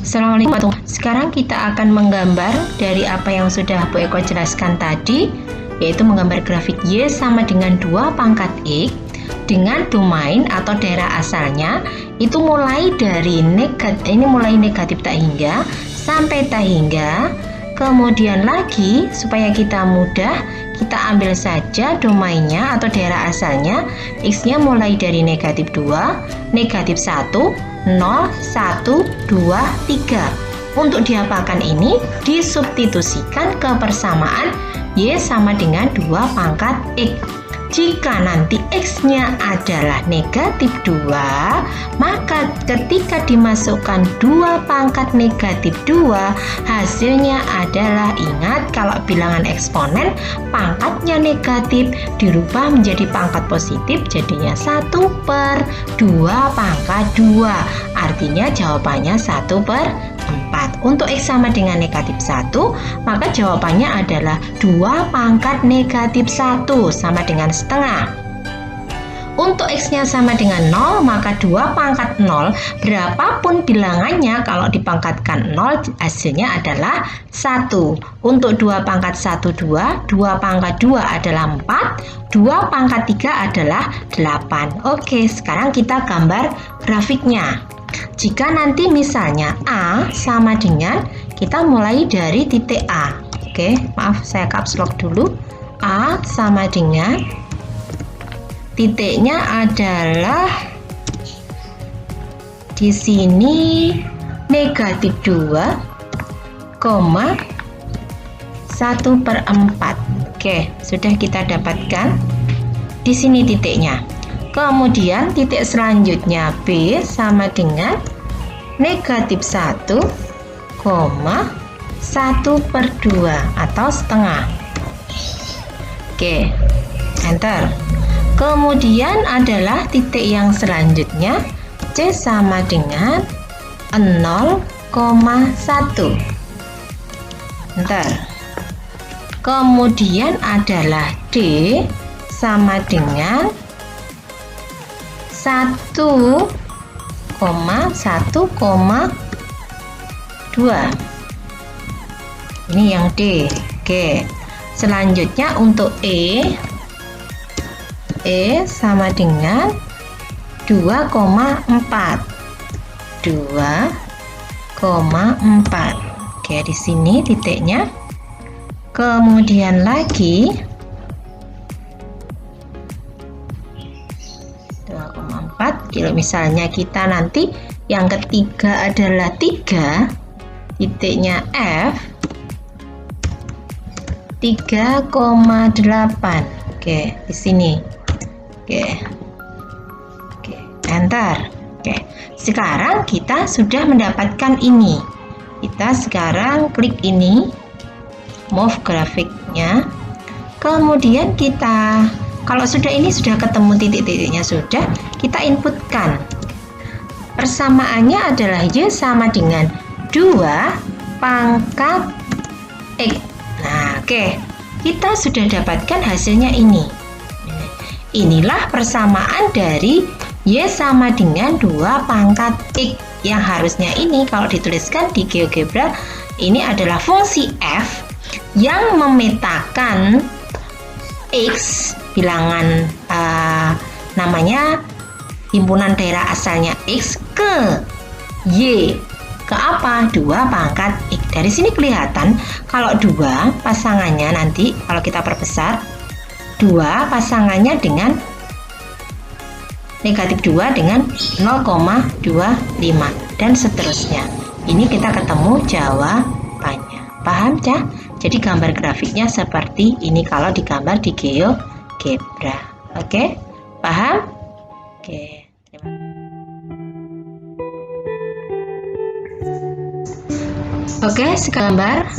Assalamualaikum. Sekarang kita akan menggambar dari apa yang sudah Bu Eko jelaskan tadi, yaitu menggambar grafik Y sama dengan 2 pangkat X dengan domain atau daerah asalnya itu mulai dari negatif tak hingga sampai tak hingga. Kemudian lagi supaya kita mudah, kita ambil saja domainnya atau daerah asalnya, X-nya mulai dari negatif 2, negatif 1, 0, 1, 2, 3. Untuk diapakan ini? Disubstitusikan ke persamaan Y sama dengan 2 pangkat X. Jika nanti X-nya adalah negatif 2, maka ketika dimasukkan 2 pangkat negatif 2, hasilnya adalah, ingat kalau bilangan eksponen pangkatnya negatif dirubah menjadi pangkat positif, jadinya 1/2 pangkat 2. Artinya jawabannya 1/4. Untuk X sama dengan negatif 1, maka jawabannya adalah 2 pangkat negatif 1 sama dengan setengah. Untuk X-nya sama dengan 0, maka 2 pangkat 0, berapapun bilangannya, kalau dipangkatkan 0, hasilnya adalah 1. Untuk 2 pangkat 1, 2, 2 pangkat 2 adalah 4, 2 pangkat 3 adalah 8. Oke, sekarang kita gambar grafiknya. Jika nanti misalnya A sama dengan, kita mulai dari titik A. Oke, maaf saya caps lock dulu. A sama dengan, titiknya adalah di sini negatif 2, 1/4. Oke, sudah kita dapatkan di sini titiknya. Kemudian titik selanjutnya B sama dengan negatif 1, 1/2 atau setengah. Oke, enter. Kemudian adalah titik yang selanjutnya C sama dengan 0,1. Enter. Kemudian adalah D sama dengan 1,2. Ini yang D. Oke. Selanjutnya untuk E sama dengan 2,4. 2,4. Oke, di sini titiknya. Kemudian lagi 2,4. Kalau misalnya kita nanti yang ketiga adalah 3, titiknya F 3,8. Oke, di sini. Oke, enter. Oke, sekarang kita sudah mendapatkan ini. Kita sekarang klik ini, move grafiknya. Kemudian kita, kalau ini sudah ketemu titik-titiknya, sudah kita inputkan. Persamaannya adalah Y sama dengan 2 pangkat X. Nah, oke. Kita sudah dapatkan hasilnya ini. Inilah persamaan dari Y sama dengan 2 pangkat X. Yang harusnya ini kalau dituliskan di GeoGebra, ini adalah fungsi F yang memetakan X, bilangan namanya himpunan daerah asalnya X, ke Y, ke apa? 2 pangkat X. Dari sini kelihatan kalau 2 pasangannya nanti kalau kita perbesar, 2 pasangannya dengan negatif 2 dengan 0,25 dan seterusnya. Ini kita ketemu jawabannya. Paham, Cah? Jadi gambar grafiknya seperti ini kalau digambar di GeoGebra. Oke? Paham? Oke. Oke, segambar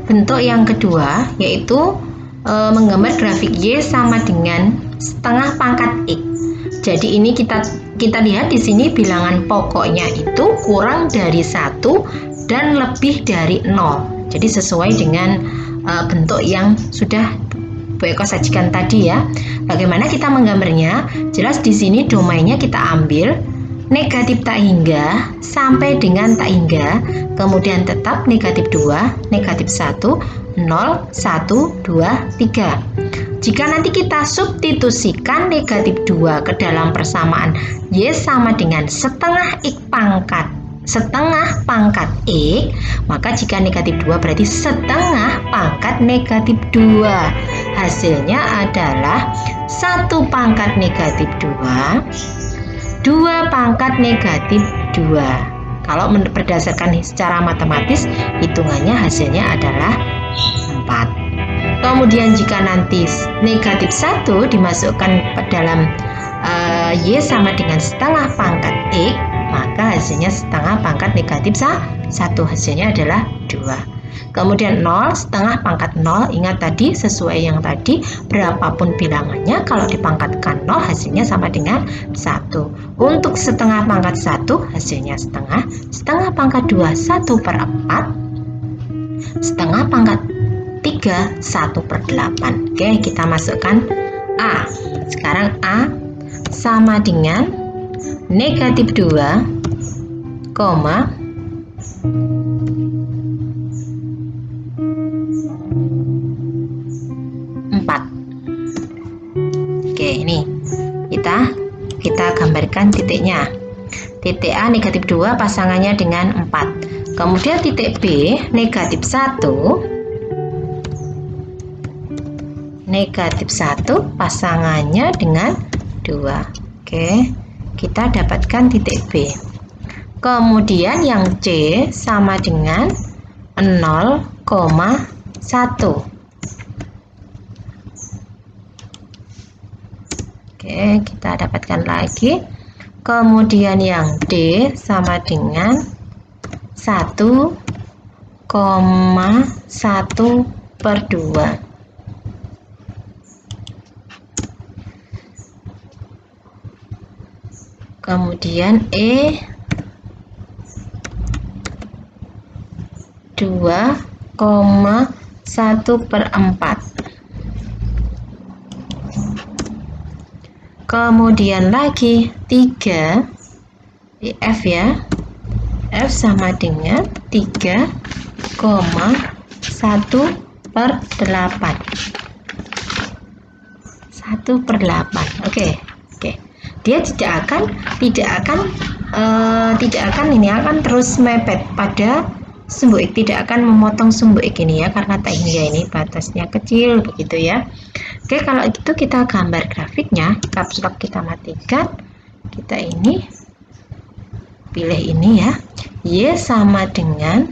bentuk yang kedua yaitu menggambar grafik Y sama dengan setengah pangkat X. Jadi ini kita lihat di sini bilangan pokoknya itu kurang dari 1 dan lebih dari 0. Jadi sesuai dengan bentuk yang sudah Bu Eko sajikan tadi ya. Bagaimana kita menggambarnya? Jelas di sini domainnya kita ambil negatif tak hingga sampai dengan tak hingga, kemudian tetap negatif 2, negatif 1, 0, 1, 2, 3. Jika nanti kita substitusikan negatif 2 ke dalam persamaan Y sama dengan setengah X maka jika negatif 2 berarti setengah pangkat negatif 2. Hasilnya adalah 1 pangkat negatif 2, 2 pangkat negatif 2. Kalau berdasarkan secara matematis, hitungannya hasilnya adalah 4. Kemudian jika nanti negatif 1 dimasukkan ke dalam Y sama dengan setengah pangkat X, maka hasilnya setengah pangkat negatif 1. Hasilnya adalah 2. Kemudian 0, setengah pangkat 0, ingat tadi sesuai yang tadi, berapapun bilangannya kalau dipangkatkan 0 hasilnya sama dengan 1. Untuk setengah pangkat 1 hasilnya setengah, setengah pangkat 2 1/4, setengah pangkat 3 1/8. Oke, kita masukkan A. Sekarang A sama dengan negatif 2, 4. Oke, ini kita gambarkan titiknya. Titik A negatif 2 pasangannya dengan 4. Kemudian titik B negatif 1 pasangannya dengan 2. Oke, kita dapatkan titik B. Kemudian yang C sama dengan 0,1. Oke, kita dapatkan lagi. Kemudian yang D sama dengan 1,1/2. Kemudian E 2,1/4. Kemudian lagi 3 F ya, F sama dengan 3,1/8. 1/8. Oke. Dia tidak akan ini akan terus mepet pada sumbu X, tidak akan memotong sumbu X ini ya, karena tak hingga ini batasnya kecil begitu ya. Oke, kalau itu kita gambar grafiknya, caps lock kita matikan, kita ini pilih ini ya, Y sama dengan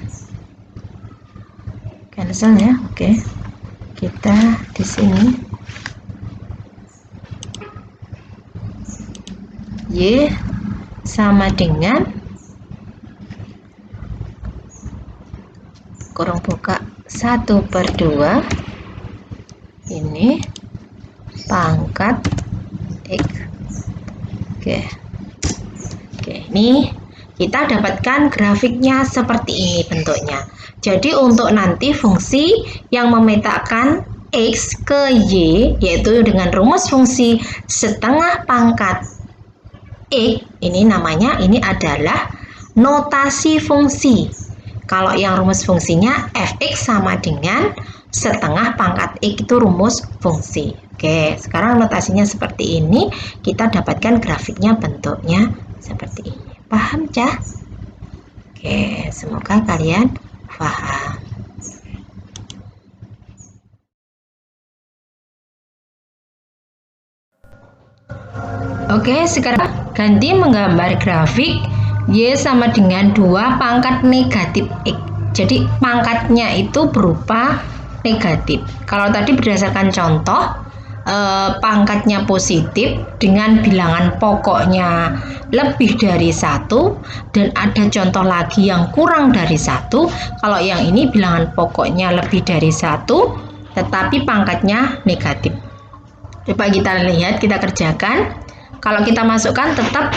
cancel ya. Oke, kita di sini Y sama dengan kurung buka 1/2 ini pangkat X. Oke, ini kita dapatkan grafiknya seperti ini bentuknya. Jadi untuk nanti fungsi yang memetakan X ke Y, yaitu dengan rumus fungsi setengah pangkat X, ini namanya, ini adalah notasi fungsi. Kalau yang rumus fungsinya fx sama dengan setengah pangkat X, itu rumus fungsi. Oke, sekarang notasinya seperti ini, kita dapatkan grafiknya bentuknya seperti ini. Paham, Cah? Oke, semoga kalian paham. Oke, sekarang ganti menggambar grafik Y sama dengan 2 pangkat negatif X. Jadi pangkatnya itu berupa negatif. Kalau tadi berdasarkan contoh, pangkatnya positif dengan bilangan pokoknya lebih dari 1, dan ada contoh lagi yang kurang dari 1. Kalau yang ini bilangan pokoknya lebih dari 1 tetapi pangkatnya negatif. Coba kita lihat, kita kerjakan. Kalau kita masukkan tetap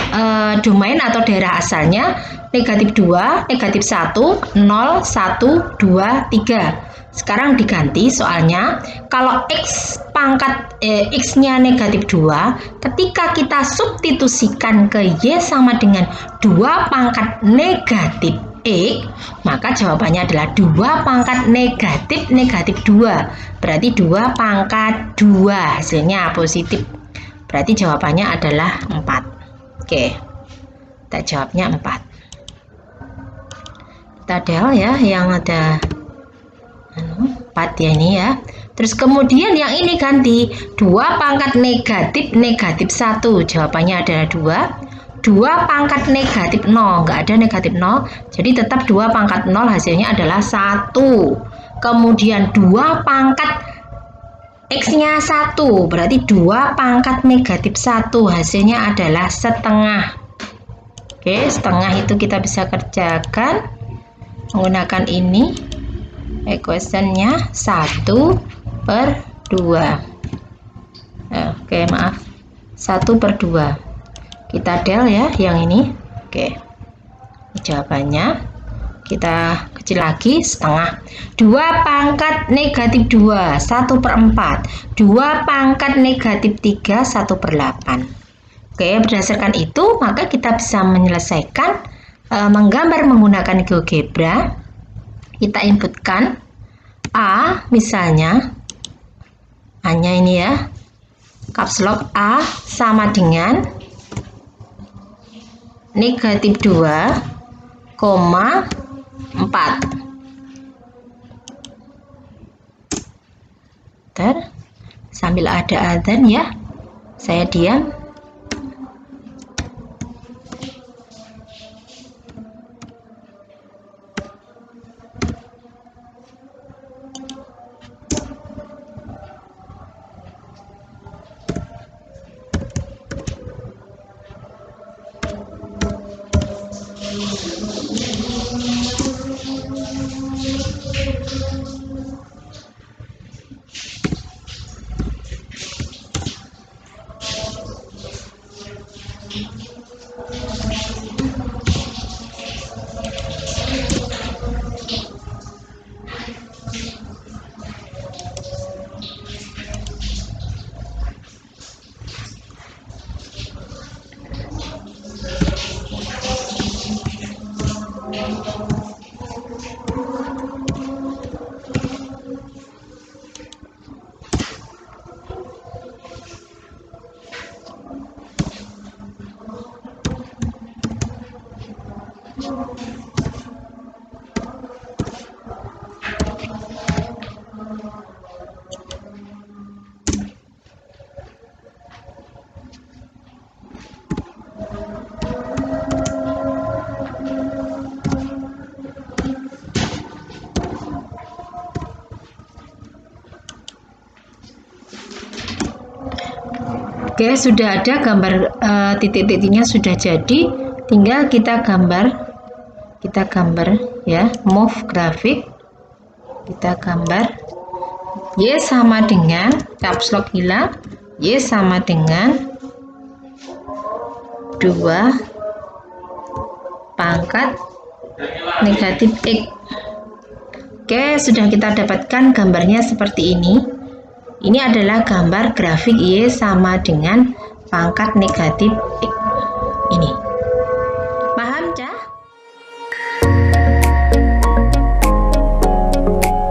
domain atau daerah asalnya negatif 2, negatif 1, 0, 1, 2, 3. Sekarang diganti soalnya, kalau X pangkat X-nya negatif 2, ketika kita substitusikan ke Y sama dengan 2 pangkat negatif X, maka jawabannya adalah 2 pangkat negatif 2. Berarti 2 pangkat 2, hasilnya positif. Berarti jawabannya adalah 4. Oke, kita jawabnya 4. Kita del ya, yang ada 4 ya ini ya. Terus kemudian yang ini ganti 2 pangkat negatif 1, jawabannya adalah 2. 2 pangkat negatif 0, nggak ada negatif 0, jadi tetap 2 pangkat 0, hasilnya adalah 1. Kemudian 2 pangkat X-nya 1, berarti 2 pangkat negatif 1, hasilnya adalah setengah. Oke, setengah itu kita bisa kerjakan menggunakan ini, equationnya 1/2. Oke, maaf, 1/2. Kita del ya yang ini. Oke, jawabannya kita kecil lagi, setengah. 2 pangkat negatif 2, 1/4. 2 pangkat negatif 3, 1/8. Oke, berdasarkan itu maka kita bisa menyelesaikan menggambar menggunakan GeoGebra. Kita inputkan A, misalnya hanya ini ya, caps lock A sama dengan negatif 2,4. Sambil ada adzan ya, saya diam. Oke, sudah ada gambar titik-titiknya sudah jadi, tinggal kita gambar ya, move grafik. Kita gambar Y sama dengan caps lock hilang, Y sama dengan 2 pangkat negatif X. Oke, sudah kita dapatkan gambarnya seperti ini. Ini adalah gambar grafik Y sama dengan pangkat negatif X.